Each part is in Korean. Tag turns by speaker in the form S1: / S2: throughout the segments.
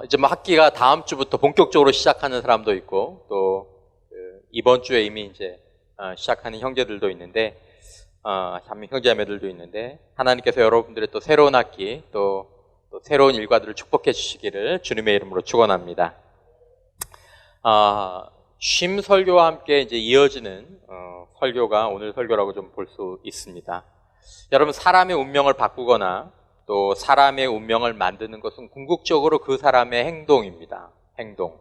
S1: 이제 뭐 학기가 다음 주부터 본격적으로 시작하는 사람도 있고, 또 이번 주에 이미 이제 시작하는 형제들도 있는데, 형제자매들도 있는데, 하나님께서 여러분들의 또 새로운 학기, 또 새로운 일과들을 축복해 주시기를 주님의 이름으로 축원합니다. 쉼 설교와 함께 이제 이어지는 설교가 오늘 설교라고 좀 볼 수 있습니다. 여러분, 사람의 운명을 바꾸거나 또 사람의 운명을 만드는 것은 궁극적으로 그 사람의 행동입니다. 행동.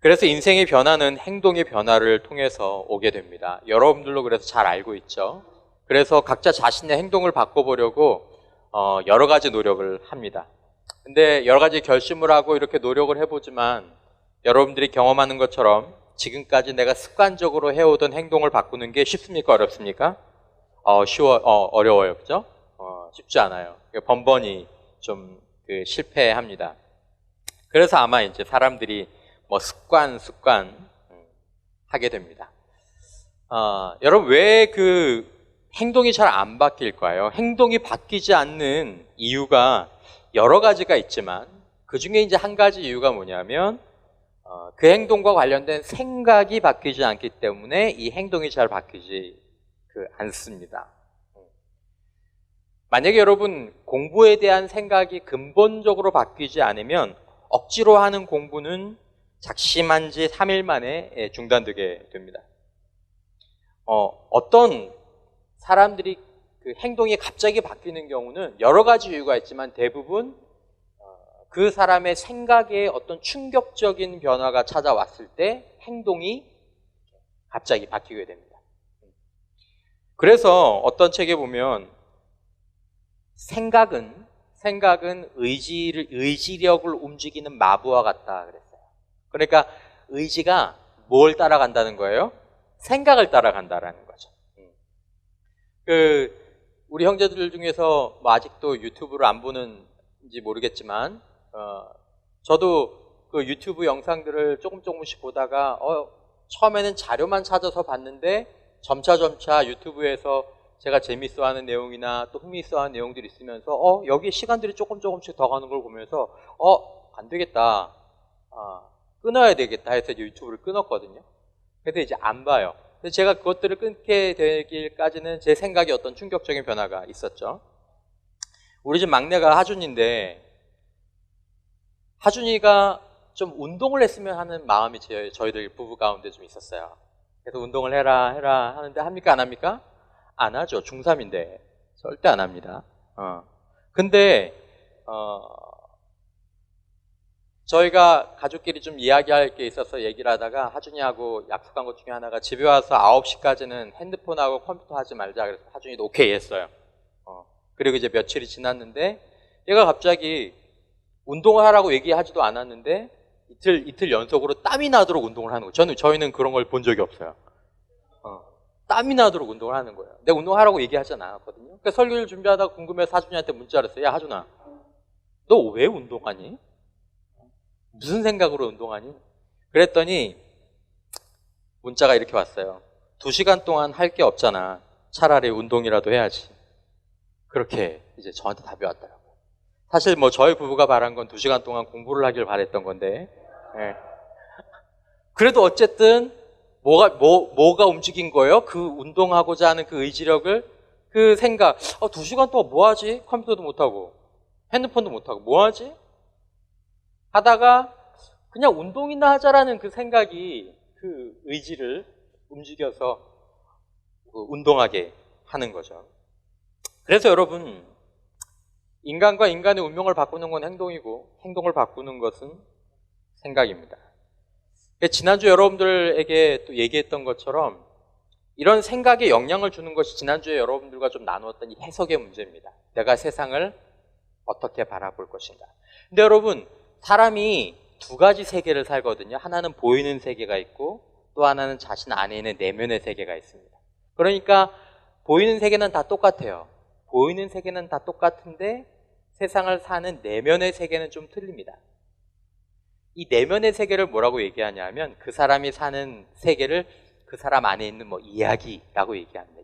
S1: 그래서 인생의 변화는 행동의 변화를 통해서 오게 됩니다. 여러분들도 그래서 잘 알고 있죠. 그래서 각자 자신의 행동을 바꿔보려고 여러 가지 노력을 합니다. 근데 여러 가지 결심을 하고 이렇게 노력을 해보지만 여러분들이 경험하는 것처럼 지금까지 내가 습관적으로 해오던 행동을 바꾸는 게 쉽습니까? 어렵습니까? 어려워요. 그죠? 쉽지 않아요. 번번이 좀 실패합니다. 그래서 아마 이제 사람들이 뭐 습관 하게 됩니다. 여러분, 왜 그 행동이 잘 안 바뀔까요? 행동이 바뀌지 않는 이유가 여러 가지가 있지만 그 중에 이제 한 가지 이유가 뭐냐면 그 행동과 관련된 생각이 바뀌지 않기 때문에 이 행동이 잘 바뀌지 않습니다. 만약에 여러분 공부에 대한 생각이 근본적으로 바뀌지 않으면 억지로 하는 공부는 작심한 지 3일 만에 중단되게 됩니다. 어떤 사람들이 그 행동이 갑자기 바뀌는 경우는 여러 가지 이유가 있지만 대부분 그 사람의 생각에 어떤 충격적인 변화가 찾아왔을 때 행동이 갑자기 바뀌게 됩니다. 그래서 어떤 책에 보면 생각은 의지력을 움직이는 마부와 같다 그랬어요. 그러니까 의지가 뭘 따라간다는 거예요? 생각을 따라간다라는 거죠. 우리 형제들 중에서 뭐 아직도 유튜브를 안 보는지 모르겠지만 저도 그 유튜브 영상들을 조금씩 보다가 처음에는 자료만 찾아서 봤는데 점차 유튜브에서 제가 재밌어하는 내용이나 또 흥미있어하는 내용들이 있으면서 여기 시간들이 조금씩 더 가는 걸 보면서 안 되겠다, 끊어야 되겠다 해서 이제 유튜브를 끊었거든요. 근데 이제 안 봐요. 근데 제가 그것들을 끊게 되기까지는 제 생각에 어떤 충격적인 변화가 있었죠. 우리 집 막내가 하준이인데 하준이가 좀 운동을 했으면 하는 마음이 저희들 부부 가운데 좀 있었어요. 그래서 운동을 해라 하는데 합니까 안 합니까? 안 하죠. 중3인데 절대 안 합니다. 근데 저희가 가족끼리 좀 이야기할 게 있어서 얘기를 하다가 하준이하고 약속한 것 중에 하나가 집에 와서 9시까지는 핸드폰하고 컴퓨터 하지 말자. 그래서 하준이도 오케이 했어요. 그리고 이제 며칠이 지났는데 얘가 갑자기 운동을 하라고 얘기하지도 않았는데 이틀 연속으로 땀이 나도록 운동을 하는 거예요. 저희는 그런 걸 본 적이 없어요. 땀이 나도록 운동을 하는 거예요. 내가 운동하라고 얘기하지 않았거든요. 그러니까 설교를 준비하다가 궁금해서 하준이한테 문자를 했어요. 야, 하준아, 너 왜 운동하니? 무슨 생각으로 운동하니? 그랬더니 문자가 이렇게 왔어요. 2시간 동안 할 게 없잖아. 차라리 운동이라도 해야지. 그렇게 이제 저한테 답이 왔더라고요. 사실 뭐 저희 부부가 바란 건 2시간 동안 공부를 하길 바랬던 건데, 그래도 어쨌든 뭐가 움직인 거예요? 그 운동하고자 하는 그 의지력을, 그 생각. 2시간 동안 뭐 하지? 컴퓨터도 못하고 핸드폰도 못하고 뭐 하지? 하다가 그냥 운동이나 하자라는 그 생각이 그 의지를 움직여서 운동하게 하는 거죠. 그래서 여러분, 인간과 인간의 운명을 바꾸는 건 행동이고 행동을 바꾸는 것은 생각입니다. 지난주 여러분들에게 또 얘기했던 것처럼 이런 생각에 영향을 주는 것이 지난주에 여러분들과 좀 나누었던 이 해석의 문제입니다. 내가 세상을 어떻게 바라볼 것인가. 근데 여러분, 사람이 두 가지 세계를 살거든요. 하나는 보이는 세계가 있고 또 하나는 자신 안에 있는 내면의 세계가 있습니다. 그러니까 보이는 세계는 다 똑같아요. 보이는 세계는 다 똑같은데 세상을 사는 내면의 세계는 좀 틀립니다. 이 내면의 세계를 뭐라고 얘기하냐면 그 사람이 사는 세계를 그 사람 안에 있는 뭐 이야기라고 얘기합니다.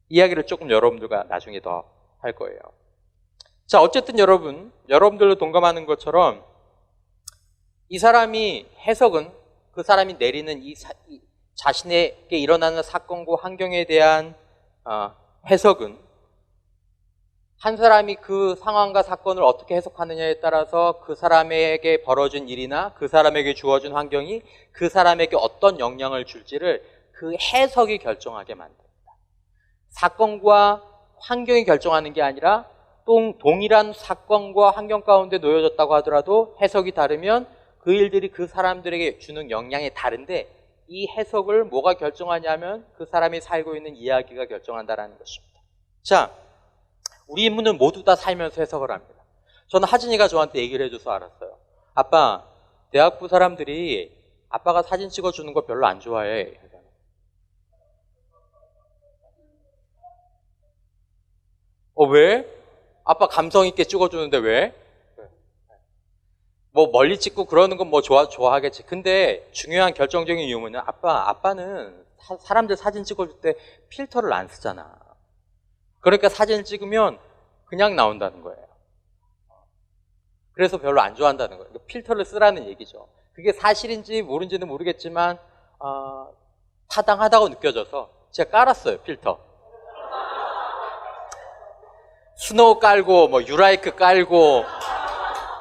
S1: 이야기를 조금 여러분들과 나중에 더 할 거예요. 자, 어쨌든 여러분들도 동감하는 것처럼 이 사람이 해석은 그 사람이 내리는 이 자신에게 일어나는 사건과 환경에 대한 해석은 한 사람이 그 상황과 사건을 어떻게 해석하느냐에 따라서 그 사람에게 벌어진 일이나 그 사람에게 주어진 환경이 그 사람에게 어떤 영향을 줄지를 그 해석이 결정하게 만듭니다. 사건과 환경이 결정하는 게 아니라 동일한 사건과 환경 가운데 놓여졌다고 하더라도 해석이 다르면 그 일들이 그 사람들에게 주는 영향이 다른데 이 해석을 뭐가 결정하냐면 그 사람이 살고 있는 이야기가 결정한다는 것입니다. 자, 우리 인문은 모두 다 살면서 해석을 합니다. 저는 하진이가 저한테 얘기를 해줘서 알았어요. 아빠, 대학부 사람들이 아빠가 사진 찍어주는 거 별로 안 좋아해. 왜? 아빠 감성 있게 찍어주는데 왜? 뭐 멀리 찍고 그러는 건 뭐 좋아하겠지. 근데 중요한 결정적인 이유는 아빠는 사람들 사진 찍어줄 때 필터를 안 쓰잖아. 그러니까 사진을 찍으면 그냥 나온다는 거예요. 그래서 별로 안 좋아한다는 거예요. 필터를 쓰라는 얘기죠. 그게 사실인지 모른지는 모르겠지만 타당하다고 느껴져서 제가 깔았어요, 필터. 스노우 깔고 뭐 유라이크 깔고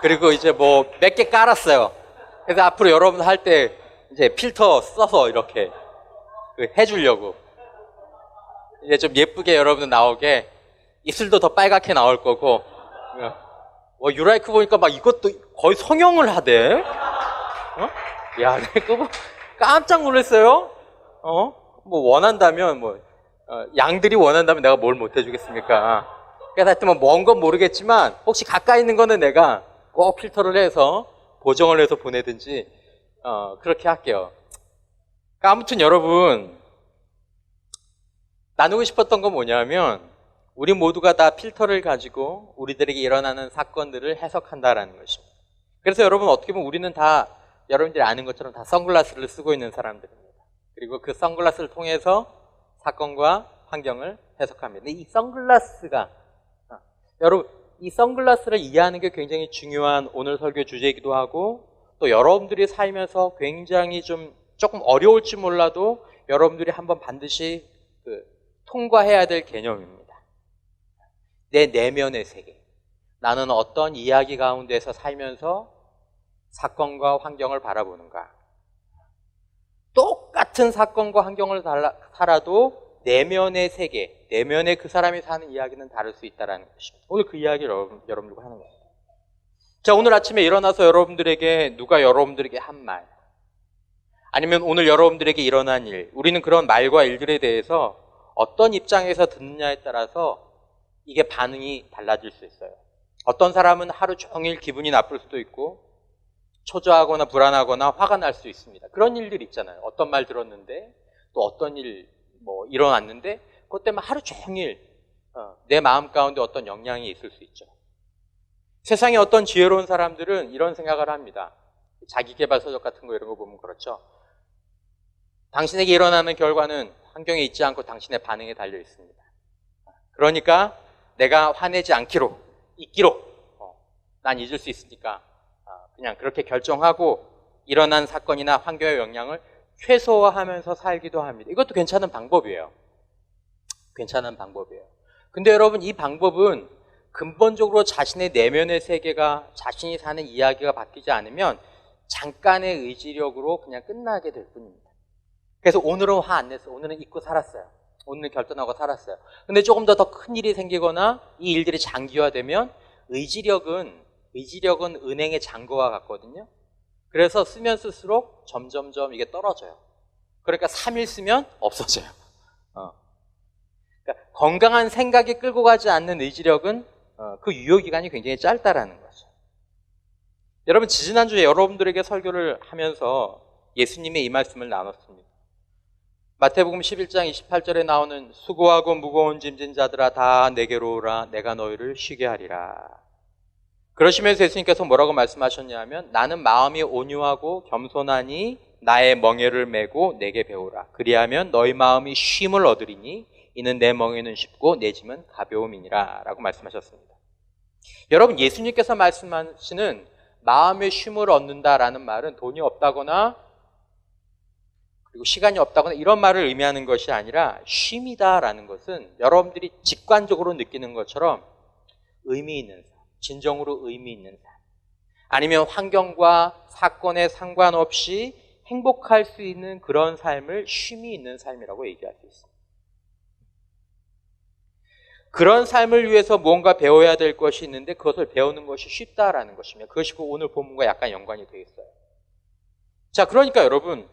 S1: 그리고 이제 뭐 몇 개 깔았어요. 그래서 앞으로 여러분 할 때 이제 필터 써서 이렇게 해주려고. 이제 좀 예쁘게 여러분들 나오게 입술도 더 빨갛게 나올 거고. 유라이크 보니까 막 이것도 거의 성형을 하대. 야, 내가 깜짝 놀랐어요. 뭐 원한다면 양들이 원한다면 내가 뭘 못 해주겠습니까? 그래서 하여튼 먼 건 모르겠지만 혹시 가까이 있는 거는 내가 꼭 필터를 해서 보정을 해서 보내든지 그렇게 할게요. 그러니까 아무튼 여러분 나누고 싶었던 건 뭐냐면 우리 모두가 다 필터를 가지고 우리들에게 일어나는 사건들을 해석한다라는 것입니다. 그래서 여러분 어떻게 보면 우리는 다 여러분들이 아는 것처럼 다 선글라스를 쓰고 있는 사람들입니다. 그리고 그 선글라스를 통해서 사건과 환경을 해석합니다. 이 선글라스가 여러분 이 선글라스를 이해하는 게 굉장히 중요한 오늘 설교 주제이기도 하고 또 여러분들이 살면서 굉장히 조금 어려울지 몰라도 여러분들이 한번 반드시 통과해야 될 개념입니다. 내 내면의 세계. 나는 어떤 이야기 가운데서 살면서 사건과 환경을 바라보는가. 똑같은 사건과 환경을 살아도 내면의 세계, 내면의 그 사람이 사는 이야기는 다를 수 있다는 것입니다. 오늘 그 이야기를 여러분들과 하는 거예요. 자, 오늘 아침에 일어나서 여러분들에게 누가 여러분들에게 한 말, 아니면 오늘 여러분들에게 일어난 일, 우리는 그런 말과 일들에 대해서 어떤 입장에서 듣느냐에 따라서 이게 반응이 달라질 수 있어요. 어떤 사람은 하루 종일 기분이 나쁠 수도 있고 초조하거나 불안하거나 화가 날 수 있습니다. 그런 일들이 있잖아요. 어떤 말 들었는데 또 어떤 일 일어났는데 그것 때문에 하루 종일 내 마음 가운데 어떤 영향이 있을 수 있죠. 세상에 어떤 지혜로운 사람들은 이런 생각을 합니다. 자기계발 서적 같은 거 이런 거 보면 그렇죠. 당신에게 일어나는 결과는 환경에 있지 않고 당신의 반응에 달려 있습니다. 그러니까 내가 화내지 잊기로 난 잊을 수 있으니까 그냥 그렇게 결정하고 일어난 사건이나 환경의 영향을 최소화하면서 살기도 합니다. 이것도 괜찮은 방법이에요. 괜찮은 방법이에요. 근데 여러분 이 방법은 근본적으로 자신의 내면의 세계가 자신이 사는 이야기가 바뀌지 않으면 잠깐의 의지력으로 그냥 끝나게 될 뿐입니다. 그래서 오늘은 화 안 냈어요. 오늘은 잊고 살았어요. 오늘은 결단하고 살았어요. 근데 조금 더 큰 일이 생기거나 이 일들이 장기화되면 의지력은 은행의 잔고와 같거든요. 그래서 쓰면 쓸수록 점점점 이게 떨어져요. 그러니까 3일 쓰면 없어져요. 그러니까 건강한 생각이 끌고 가지 않는 의지력은 그 유효기간이 굉장히 짧다라는 거죠. 여러분 지지난주에 여러분들에게 설교를 하면서 예수님의 이 말씀을 나눴습니다. 마태복음 11장 28절에 나오는 수고하고 무거운 짐진 자들아 다 내게로 오라 내가 너희를 쉬게 하리라. 그러시면서 예수님께서 뭐라고 말씀하셨냐면 나는 마음이 온유하고 겸손하니 나의 멍에를 메고 내게 배우라. 그리하면 너희 마음이 쉼을 얻으리니 이는 내 멍에는 쉽고 내 짐은 가벼움이니라 라고 말씀하셨습니다. 여러분, 예수님께서 말씀하시는 마음의 쉼을 얻는다라는 말은 돈이 없다거나 그리고 시간이 없다거나 이런 말을 의미하는 것이 아니라 쉼이다라는 것은 여러분들이 직관적으로 느끼는 것처럼 의미 있는 삶, 진정으로 의미 있는 삶, 아니면 환경과 사건에 상관없이 행복할 수 있는 그런 삶을 쉼이 있는 삶이라고 얘기할 수 있습니다. 그런 삶을 위해서 무언가 배워야 될 것이 있는데 그것을 배우는 것이 쉽다라는 것입니다. 그것이 오늘 본문과 약간 연관이 되어 있어요. 자, 그러니까 여러분,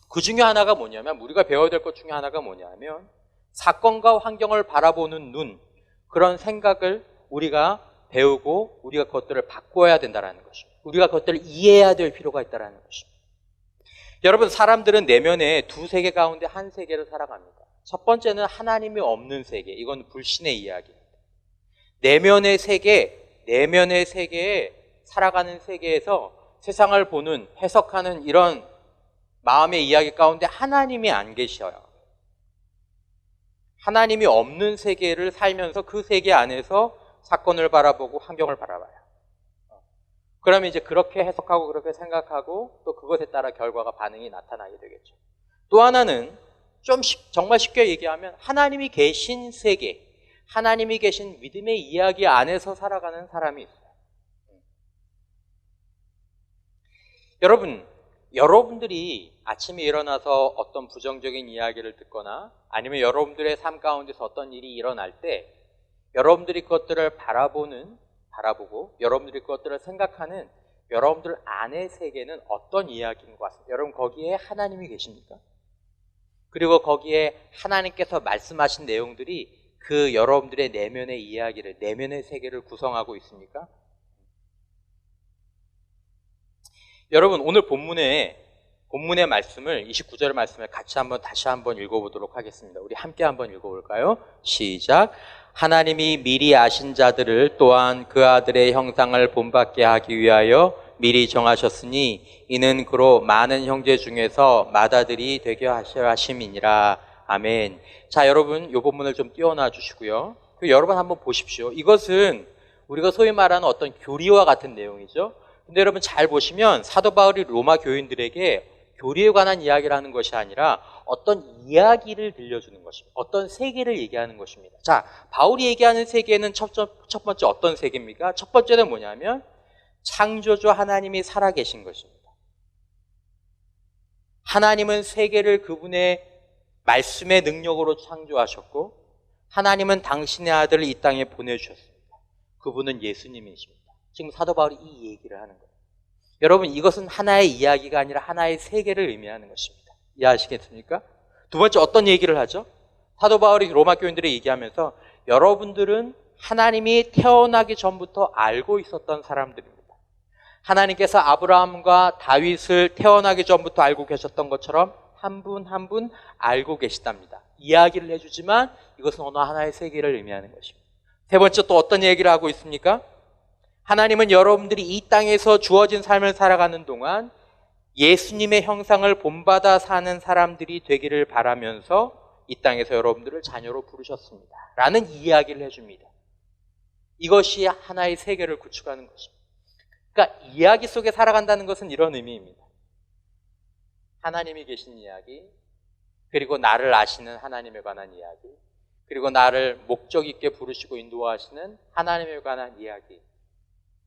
S1: 그 중에 하나가 뭐냐면, 우리가 배워야 될 것 중에 하나가 뭐냐면 사건과 환경을 바라보는 눈, 그런 생각을 우리가 배우고 우리가 그것들을 바꿔야 된다는 것입니다. 우리가 그것들을 이해해야 될 필요가 있다는 것입니다. 여러분, 사람들은 내면에 두 세계 가운데 한 세계를 살아갑니다. 첫 번째는 하나님이 없는 세계, 이건 불신의 이야기입니다. 내면의 세계에 살아가는 세계에서 세상을 보는, 해석하는 이런 마음의 이야기 가운데 하나님이 안 계셔요. 하나님이 없는 세계를 살면서 그 세계 안에서 사건을 바라보고 환경을 바라봐요. 그러면 이제 그렇게 해석하고 그렇게 생각하고 또 그것에 따라 결과가 반응이 나타나게 되겠죠. 또 하나는 정말 쉽게 얘기하면 하나님이 계신 세계, 하나님이 계신 믿음의 이야기 안에서 살아가는 사람이 있어요. 여러분들이 아침에 일어나서 어떤 부정적인 이야기를 듣거나 아니면 여러분들의 삶 가운데서 어떤 일이 일어날 때 여러분들이 그것들을 바라보고 여러분들이 그것들을 생각하는 여러분들 안의 세계는 어떤 이야기인 것 같습니다. 여러분, 거기에 하나님이 계십니까? 그리고 거기에 하나님께서 말씀하신 내용들이 그 여러분들의 내면의 이야기를, 내면의 세계를 구성하고 있습니까? 여러분, 오늘 본문의 말씀을, 29절의 말씀을 다시 한번 읽어보도록 하겠습니다. 우리 함께 한번 읽어볼까요? 시작. 하나님이 미리 아신 자들을 또한 그 아들의 형상을 본받게 하기 위하여 미리 정하셨으니 이는 그로 많은 형제 중에서 맏아들이 되게 하심이니라. 아멘. 자, 여러분, 이 본문을 좀 띄워놔 주시고요. 여러분 한번 보십시오. 이것은 우리가 소위 말하는 어떤 교리와 같은 내용이죠. 근데 여러분 잘 보시면 사도 바울이 로마 교인들에게 교리에 관한 이야기를 하는 것이 아니라 어떤 이야기를 들려주는 것입니다. 어떤 세계를 얘기하는 것입니다. 자, 바울이 얘기하는 세계는 첫 번째 어떤 세계입니까? 첫 번째는 뭐냐면 창조주 하나님이 살아계신 것입니다. 하나님은 세계를 그분의 말씀의 능력으로 창조하셨고 하나님은 당신의 아들을 이 땅에 보내주셨습니다. 그분은 예수님이십니다. 지금 사도 바울이 이 얘기를 하는 거예요. 여러분, 이것은 하나의 이야기가 아니라 하나의 세계를 의미하는 것입니다. 이해하시겠습니까? 두 번째 어떤 얘기를 하죠? 사도 바울이 로마 교인들에 얘기하면서 여러분들은 하나님이 태어나기 전부터 알고 있었던 사람들입니다. 하나님께서 아브라함과 다윗을 태어나기 전부터 알고 계셨던 것처럼 한 분 한 분 알고 계시답니다. 이야기를 해주지만 이것은 어느 하나의 세계를 의미하는 것입니다. 세 번째 또 어떤 얘기를 하고 있습니까? 하나님은 여러분들이 이 땅에서 주어진 삶을 살아가는 동안 예수님의 형상을 본받아 사는 사람들이 되기를 바라면서 이 땅에서 여러분들을 자녀로 부르셨습니다. 라는 이야기를 해줍니다. 이것이 하나의 세계를 구축하는 것입니다. 그러니까 이야기 속에 살아간다는 것은 이런 의미입니다. 하나님이 계신 이야기, 그리고 나를 아시는 하나님에 관한 이야기, 그리고 나를 목적 있게 부르시고 인도하시는 하나님에 관한 이야기.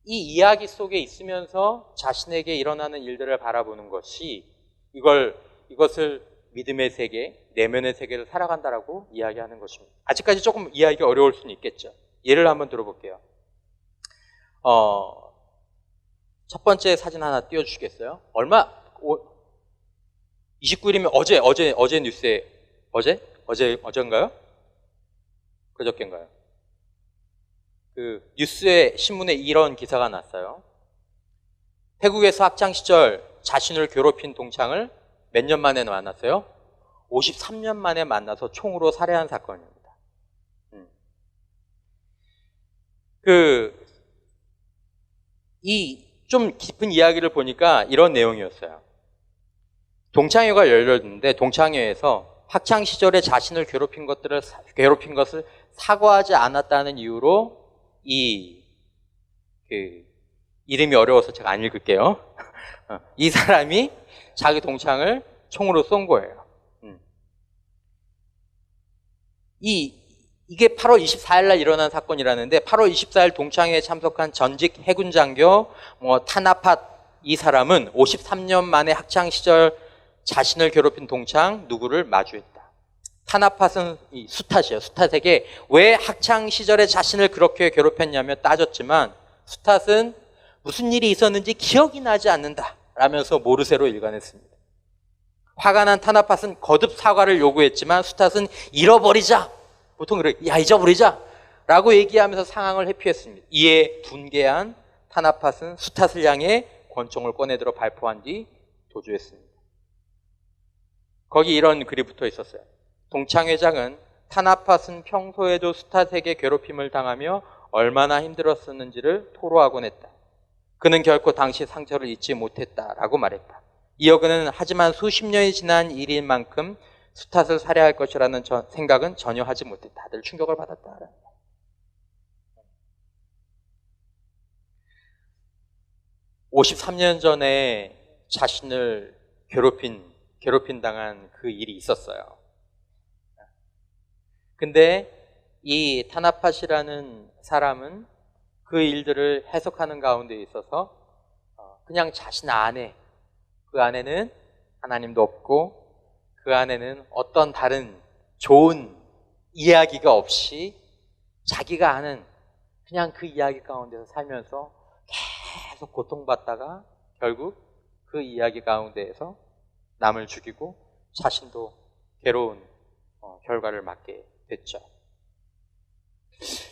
S1: 이 이야기 속에 있으면서 자신에게 일어나는 일들을 바라보는 것이 이것을 믿음의 세계, 내면의 세계를 살아간다라고 이야기하는 것입니다. 아직까지 조금 이야기가 어려울 수는 있겠죠. 예를 한번 들어볼게요. 첫 번째 사진 하나 띄워주시겠어요? 29일이면 어제 뉴스에, 어제인가요? 그저께인가요? 그 뉴스에, 신문에 이런 기사가 났어요. 태국에서 학창시절 자신을 괴롭힌 동창을 몇 년 만에 만났어요? 53년 만에 만나서 총으로 살해한 사건입니다. 이 좀 깊은 이야기를 보니까 이런 내용이었어요. 동창회가 열렸는데 동창회에서 학창시절에 자신을 괴롭힌 것을 사과하지 않았다는 이유로 이 이름이 어려워서 제가 안 읽을게요. 이 사람이 자기 동창을 총으로 쏜 거예요. 이게 8월 24일 날 일어난 사건이라는데 8월 24일 동창회에 참석한 전직 해군 장교 타나팟 이 사람은 53년 만에 학창 시절 자신을 괴롭힌 동창 누구를 마주했다. 타나팟은 이 수탓이에요. 수탓에게 왜 학창 시절에 자신을 그렇게 괴롭혔냐며 따졌지만 수탓은 무슨 일이 있었는지 기억이 나지 않는다 라면서 모르쇠로 일관했습니다. 화가 난 타나팟은 거듭 사과를 요구했지만 수탓은 잃어버리자, 보통 그래, 야 잊어버리자 라고 얘기하면서 상황을 회피했습니다. 이에 둔개한 타나팟은 수탓을 향해 권총을 꺼내들어 발포한 뒤 도주했습니다. 거기 이런 글이 붙어 있었어요. 동창회장은 타나팟은 평소에도 수탓에게 괴롭힘을 당하며 얼마나 힘들었었는지를 토로하곤 했다. 그는 결코 당시 상처를 잊지 못했다라고 말했다. 이어 그는 하지만 수십 년이 지난 일인 만큼 수탓을 살해할 것이라는 생각은 전혀 하지 못했다. 다들 충격을 받았다. 53년 전에 자신을 괴롭힌 당한 그 일이 있었어요. 근데 이 타나팟이라는 사람은 그 일들을 해석하는 가운데 있어서 그냥 자신 안에, 그 안에는 하나님도 없고 그 안에는 어떤 다른 좋은 이야기가 없이 자기가 아는 그냥 그 이야기 가운데서 살면서 계속 고통받다가 결국 그 이야기 가운데에서 남을 죽이고 자신도 괴로운 결과를 맞게 됐죠.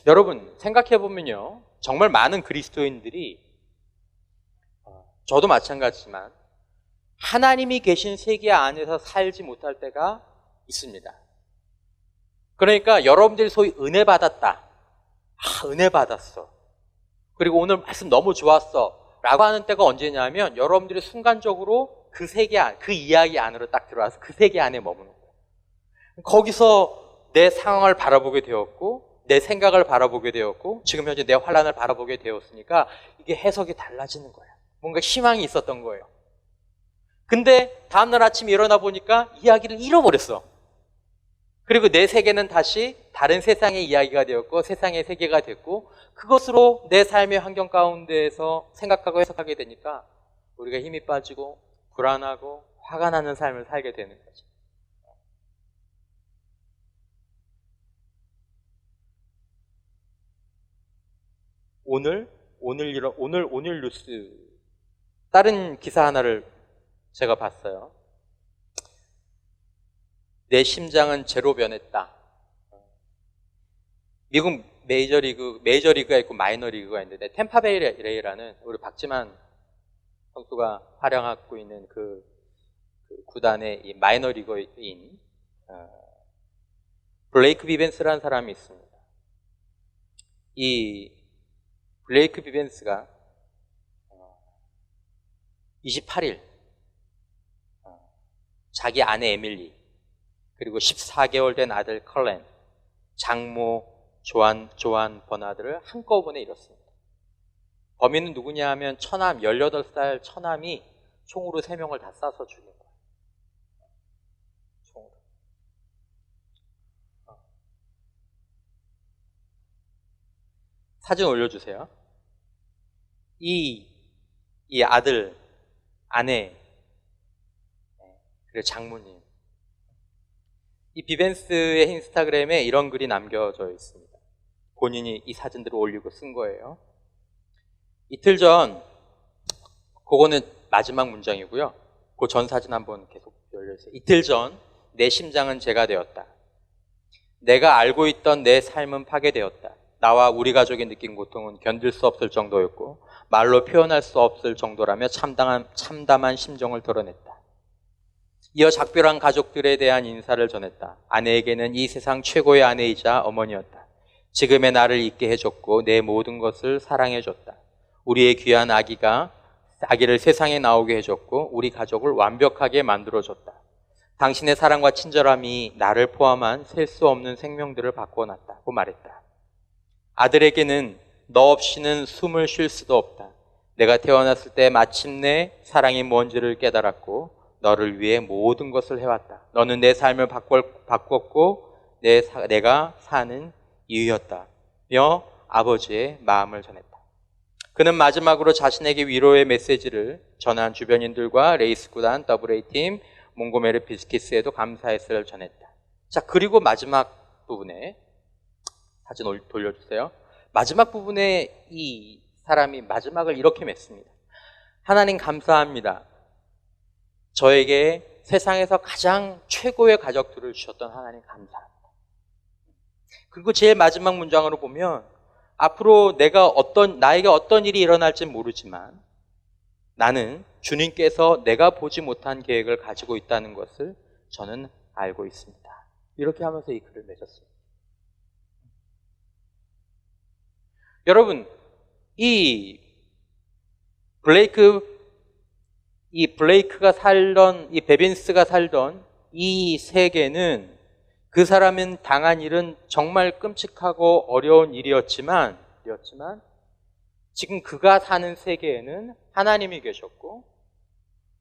S1: 여러분 생각해보면요, 정말 많은 그리스도인들이 저도 마찬가지지만 하나님이 계신 세계 안에서 살지 못할 때가 있습니다. 그러니까 여러분들이 소위 은혜 받았다, 은혜 받았어, 그리고 오늘 말씀 너무 좋았어 라고 하는 때가 언제냐면 여러분들이 순간적으로 그 세계 안, 그 이야기 안으로 딱 들어와서 그 세계 안에 머무는 거예요. 거기서 내 상황을 바라보게 되었고 내 생각을 바라보게 되었고 지금 현재 내 환난을 바라보게 되었으니까 이게 해석이 달라지는 거예요. 뭔가 희망이 있었던 거예요. 근데 다음날 아침에 일어나 보니까 이야기를 잃어버렸어. 그리고 내 세계는 다시 다른 세상의 이야기가 되었고 세상의 세계가 됐고 그것으로 내 삶의 환경 가운데에서 생각하고 해석하게 되니까 우리가 힘이 빠지고 불안하고 화가 나는 삶을 살게 되는 거죠. 오늘 뉴스 다른 기사 하나를 제가 봤어요. 내 심장은 제로 변했다. 미국 메이저리그가 있고 마이너리그가 있는데 템파베이 레이라는 우리 박지만 선수가 활약하고 있는 그 구단의 이 마이너리거인 블레이크 비벤스라는 사람이 있습니다. 이 블레이크 비벤스가 28일 자기 아내 에밀리 그리고 14개월 된 아들 컬렌, 장모 조안 버나드를 한꺼번에 잃었습니다. 범인은 누구냐 하면 18살 처남이 총으로 3명을 다 쏴서 죽인 거예요. 총으로. 사진 올려주세요. 이 아들, 아내, 그리고 장모님. 이 비벤스의 인스타그램에 이런 글이 남겨져 있습니다. 본인이 이 사진들을 올리고 쓴 거예요. 이틀 전, 그거는 마지막 문장이고요. 그 전 사진 한번 계속 열려주세요. 이틀 전, 내 심장은 재가 되었다. 내가 알고 있던 내 삶은 파괴되었다. 나와 우리 가족이 느낀 고통은 견딜 수 없을 정도였고 말로 표현할 수 없을 정도라며 참담한 심정을 드러냈다. 이어 작별한 가족들에 대한 인사를 전했다. 아내에게는 이 세상 최고의 아내이자 어머니였다. 지금의 나를 있게 해줬고 내 모든 것을 사랑해줬다. 우리의 귀한 아기를 세상에 나오게 해줬고 우리 가족을 완벽하게 만들어줬다. 당신의 사랑과 친절함이 나를 포함한 셀 수 없는 생명들을 바꿔놨다고 말했다. 아들에게는 너 없이는 숨을 쉴 수도 없다. 내가 태어났을 때 마침내 사랑이 뭔지를 깨달았고 너를 위해 모든 것을 해왔다. 너는 내 삶을 바꿨고 내가 사는 이유였다. 며 아버지의 마음을 전했다. 그는 마지막으로 자신에게 위로의 메시지를 전한 주변인들과 레이스 구단, WA팀, 몽고메리 비스키스에도 감사의 말을 전했다. 자, 그리고 마지막 부분에 사진 돌려주세요. 마지막 부분에 이 사람이 마지막을 이렇게 맺습니다. 하나님 감사합니다. 저에게 세상에서 가장 최고의 가족들을 주셨던 하나님 감사합니다. 그리고 제일 마지막 문장으로 보면 앞으로 나에게 어떤 일이 일어날지 모르지만 나는 주님께서 내가 보지 못한 계획을 가지고 있다는 것을 저는 알고 있습니다. 이렇게 하면서 이 글을 맺었습니다. 여러분, 이 블레이크가 살던, 이 베빈스가 살던 이 세계는 그 사람은 당한 일은 정말 끔찍하고 어려운 일이었지만 지금 그가 사는 세계에는 하나님이 계셨고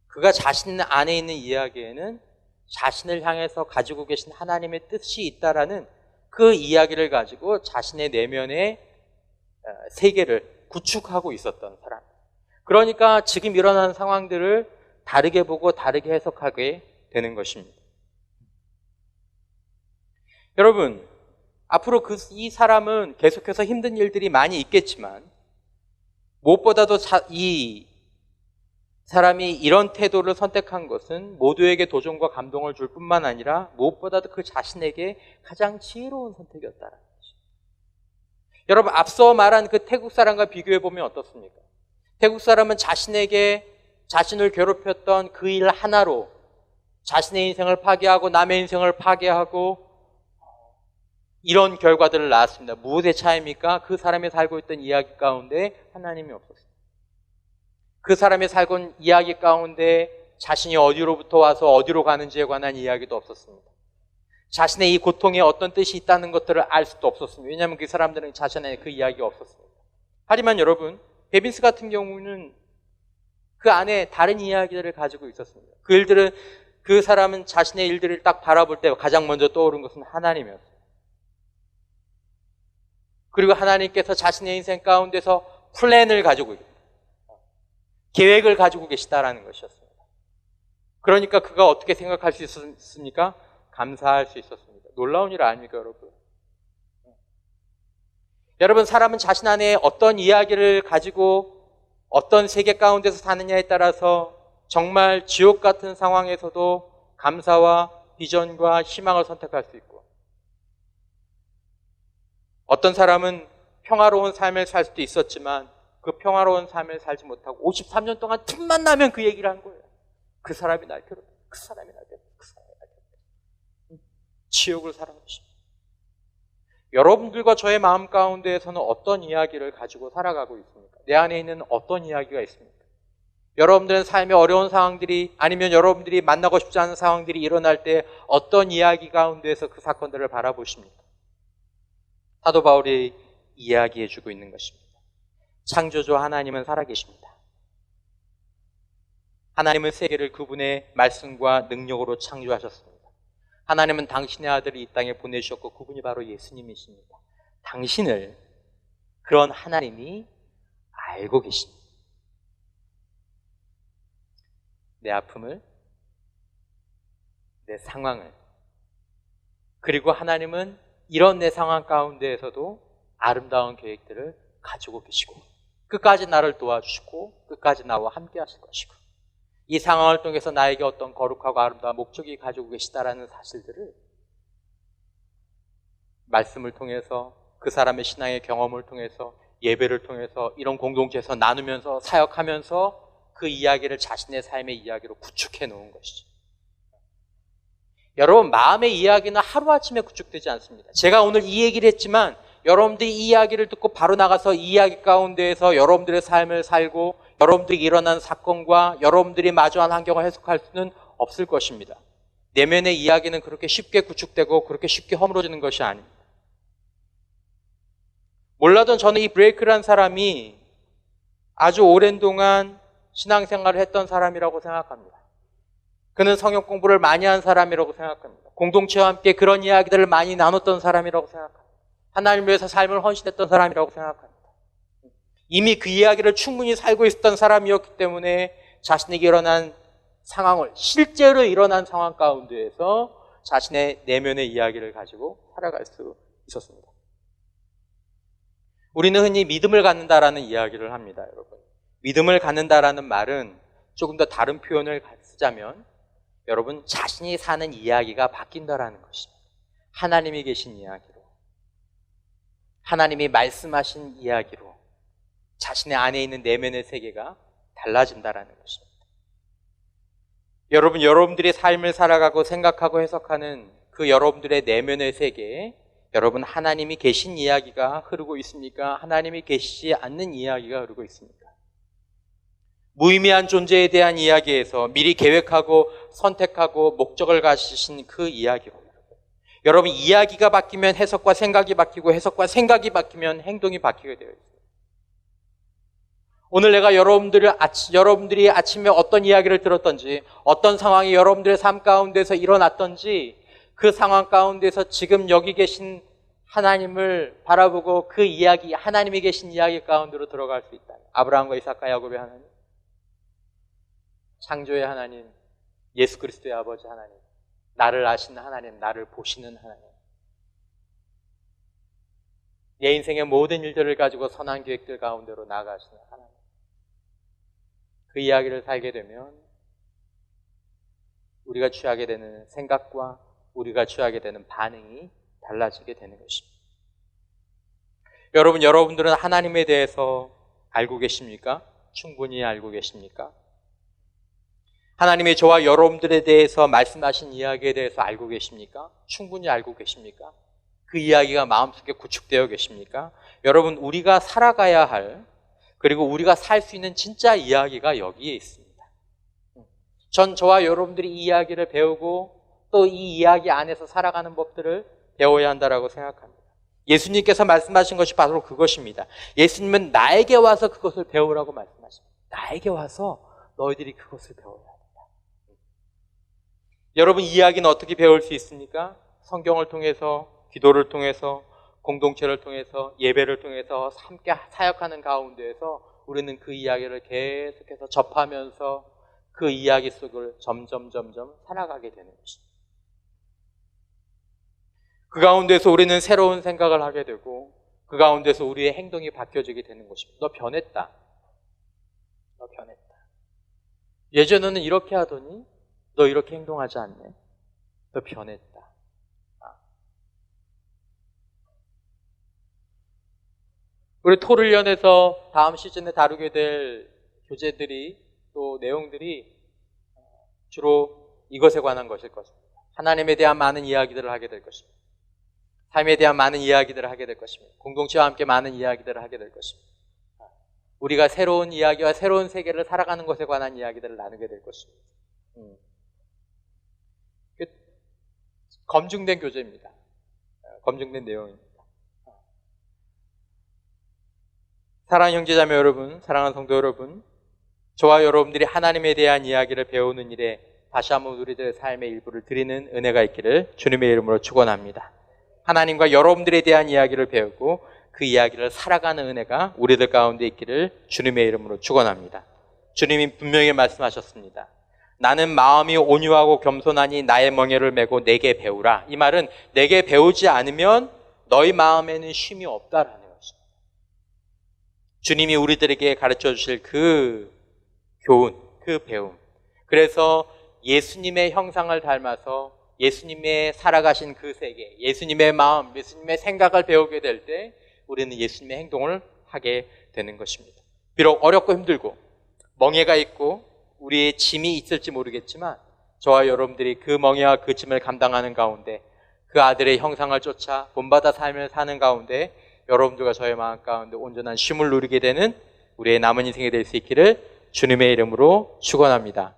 S1: 그가 자신 안에 있는 이야기에는 자신을 향해서 가지고 계신 하나님의 뜻이 있다라는 그 이야기를 가지고 자신의 내면의 세계를 구축하고 있었던 사람. 그러니까 지금 일어나는 상황들을 다르게 보고 다르게 해석하게 되는 것입니다. 여러분, 앞으로 이 사람은 계속해서 힘든 일들이 많이 있겠지만 무엇보다도 이 사람이 이런 태도를 선택한 것은 모두에게 도전과 감동을 줄 뿐만 아니라 무엇보다도 그 자신에게 가장 지혜로운 선택이었다는 것입니다. 여러분, 앞서 말한 그 태국 사람과 비교해 보면 어떻습니까? 태국 사람은 자신을 괴롭혔던 그 일 하나로 자신의 인생을 파괴하고 남의 인생을 파괴하고 이런 결과들을 낳았습니다. 무엇의 차이입니까? 그 사람이 살고 있던 이야기 가운데 하나님이 없었습니다. 그 사람이 살고 있는 이야기 가운데 자신이 어디로부터 와서 어디로 가는지에 관한 이야기도 없었습니다. 자신의 이 고통에 어떤 뜻이 있다는 것들을 알 수도 없었습니다. 왜냐하면 그 사람들은 자신의 그 이야기가 없었습니다. 하지만 여러분, 베빈스 같은 경우는 그 안에 다른 이야기들을 가지고 있었습니다. 그 사람은 자신의 일들을 딱 바라볼 때 가장 먼저 떠오른 것은 하나님이었어요. 그리고 하나님께서 자신의 인생 가운데서 플랜을 가지고 계획을 가지고 계시다라는 것이었습니다. 그러니까 그가 어떻게 생각할 수 있었습니까? 감사할 수 있었습니다. 놀라운 일 아닙니까, 여러분? 여러분, 사람은 자신 안에 어떤 이야기를 가지고 어떤 세계 가운데서 사느냐에 따라서 정말 지옥 같은 상황에서도 감사와 비전과 희망을 선택할 수 있고 어떤 사람은 평화로운 삶을 살 수도 있었지만 그 평화로운 삶을 살지 못하고 53년 동안 틈만 나면 그 얘기를 한 거예요. 그 사람이 날 괴롭혔다. 그 사람이 날 괴롭혔다. 그 사람이 날 괴롭혔다. 지옥을 살아온 것입니다. 여러분들과 저의 마음 가운데에서는 어떤 이야기를 가지고 살아가고 있습니까? 내 안에 있는 어떤 이야기가 있습니까? 여러분들은 삶의 어려운 상황들이 아니면 여러분들이 만나고 싶지 않은 상황들이 일어날 때 어떤 이야기 가운데에서 그 사건들을 바라보십니까? 사도 바울이 이야기해주고 있는 것입니다. 창조주 하나님은 살아계십니다. 하나님은 세계를 그분의 말씀과 능력으로 창조하셨습니다. 하나님은 당신의 아들을 이 땅에 보내주셨고 그분이 바로 예수님이십니다. 당신을 그런 하나님이 알고 계십니다. 내 아픔을, 내 상황을, 그리고 하나님은 이런 내 상황 가운데에서도 아름다운 계획들을 가지고 계시고 끝까지 나를 도와주시고 끝까지 나와 함께 하실 것이고 이 상황을 통해서 나에게 어떤 거룩하고 아름다운 목적이 가지고 계시다라는 사실들을 말씀을 통해서 그 사람의 신앙의 경험을 통해서 예배를 통해서 이런 공동체에서 나누면서 사역하면서 그 이야기를 자신의 삶의 이야기로 구축해 놓은 것이죠. 여러분, 마음의 이야기는 하루아침에 구축되지 않습니다. 제가 오늘 이 얘기를 했지만 여러분들이 이 이야기를 듣고 바로 나가서 이 이야기 가운데에서 여러분들의 삶을 살고 여러분들이 일어난 사건과 여러분들이 마주한 환경을 해석할 수는 없을 것입니다. 내면의 이야기는 그렇게 쉽게 구축되고 그렇게 쉽게 허물어지는 것이 아닙니다. 몰라던 저는 이 브레이크란 사람이 아주 오랜 동안 신앙생활을 했던 사람이라고 생각합니다. 그는 성경 공부를 많이 한 사람이라고 생각합니다. 공동체와 함께 그런 이야기들을 많이 나눴던 사람이라고 생각합니다. 하나님을 위해서 삶을 헌신했던 사람이라고 생각합니다. 이미 그 이야기를 충분히 살고 있었던 사람이었기 때문에 자신에게 일어난 상황을, 실제로 일어난 상황 가운데에서 자신의 내면의 이야기를 가지고 살아갈 수 있었습니다. 우리는 흔히 믿음을 갖는다라는 이야기를 합니다, 여러분. 믿음을 갖는다라는 말은 조금 더 다른 표현을 쓰자면 여러분, 자신이 사는 이야기가 바뀐다라는 것입니다. 하나님이 계신 이야기로, 하나님이 말씀하신 이야기로 자신의 안에 있는 내면의 세계가 달라진다라는 것입니다. 여러분, 여러분들이 삶을 살아가고 생각하고 해석하는 그 여러분들의 내면의 세계에 여러분, 하나님이 계신 이야기가 흐르고 있습니까? 하나님이 계시지 않는 이야기가 흐르고 있습니까? 무의미한 존재에 대한 이야기에서 미리 계획하고 선택하고 목적을 가지신 그 이야기로, 여러분, 이야기가 바뀌면 해석과 생각이 바뀌고 해석과 생각이 바뀌면 행동이 바뀌게 되어 있습니다. 오늘 내가 여러분들이 아침에 어떤 이야기를 들었던지, 어떤 상황이 여러분들의 삶 가운데서 일어났던지, 그 상황 가운데서 지금 여기 계신 하나님을 바라보고 그 이야기, 하나님이 계신 이야기 가운데로 들어갈 수 있다. 아브라함과 이삭과 야곱의 하나님, 창조의 하나님, 예수 그리스도의 아버지 하나님, 나를 아시는 하나님, 나를 보시는 하나님, 내 인생의 모든 일들을 가지고 선한 계획들 가운데로 나아가시는 하나님, 그 이야기를 살게 되면 우리가 취하게 되는 생각과 우리가 취하게 되는 반응이 달라지게 되는 것입니다. 여러분, 여러분들은 하나님에 대해서 알고 계십니까? 충분히 알고 계십니까? 하나님의 저와 여러분들에 대해서 말씀하신 이야기에 대해서 알고 계십니까? 충분히 알고 계십니까? 그 이야기가 마음속에 구축되어 계십니까? 여러분, 우리가 살아가야 할, 그리고 우리가 살 수 있는 진짜 이야기가 여기에 있습니다. 전 저와 여러분들이 이 이야기를 배우고 또 이 이야기 안에서 살아가는 법들을 배워야 한다고 생각합니다. 예수님께서 말씀하신 것이 바로 그것입니다. 예수님은 나에게 와서 그것을 배우라고 말씀하십니다. 나에게 와서 너희들이 그것을 배워야 한다. 여러분, 이 이야기는 어떻게 배울 수 있습니까? 성경을 통해서, 기도를 통해서, 공동체를 통해서, 예배를 통해서 함께 사역하는 가운데에서 우리는 그 이야기를 계속해서 접하면서 그 이야기 속을 점점 살아가게 되는 것입니다. 그 가운데서 우리는 새로운 생각을 하게 되고 그 가운데서 우리의 행동이 바뀌어지게 되는 것입니다. 너 변했다. 너 변했다. 예전에는 이렇게 하더니 너 이렇게 행동하지 않네. 너 변했다. 우리 토를연에서 다음 시즌에 다루게 될 교재들이 또 내용들이 주로 이것에 관한 것일 것입니다. 하나님에 대한 많은 이야기들을 하게 될 것입니다. 삶에 대한 많은 이야기들을 하게 될 것입니다. 공동체와 함께 많은 이야기들을 하게 될 것입니다. 우리가 새로운 이야기와 새로운 세계를 살아가는 것에 관한 이야기들을 나누게 될 것입니다. 검증된 교재입니다. 검증된 내용입니다. 사랑하는 형제자매 여러분, 사랑하는 성도 여러분, 저와 여러분들이 하나님에 대한 이야기를 배우는 일에 다시 한번 우리들의 삶의 일부를 드리는 은혜가 있기를 주님의 이름으로 축원합니다. 하나님과 여러분들에 대한 이야기를 배우고 그 이야기를 살아가는 은혜가 우리들 가운데 있기를 주님의 이름으로 축원합니다. 주님이 분명히 말씀하셨습니다. 나는 마음이 온유하고 겸손하니 나의 멍에를 메고 내게 배우라. 이 말은 내게 배우지 않으면 너희 마음에는 쉼이 없다라는 것입니다. 주님이 우리들에게 가르쳐 주실 그 교훈, 그 배움. 그래서 예수님의 형상을 닮아서 예수님의 살아가신 그 세계, 예수님의 마음, 예수님의 생각을 배우게 될 때 우리는 예수님의 행동을 하게 되는 것입니다. 비록 어렵고 힘들고 멍에가 있고 우리의 짐이 있을지 모르겠지만 저와 여러분들이 그 멍에와 그 짐을 감당하는 가운데 그 아들의 형상을 쫓아 본받아 삶을 사는 가운데 여러분들과 저의 마음 가운데 온전한 쉼을 누리게 되는 우리의 남은 인생이 될 수 있기를 주님의 이름으로 축원합니다.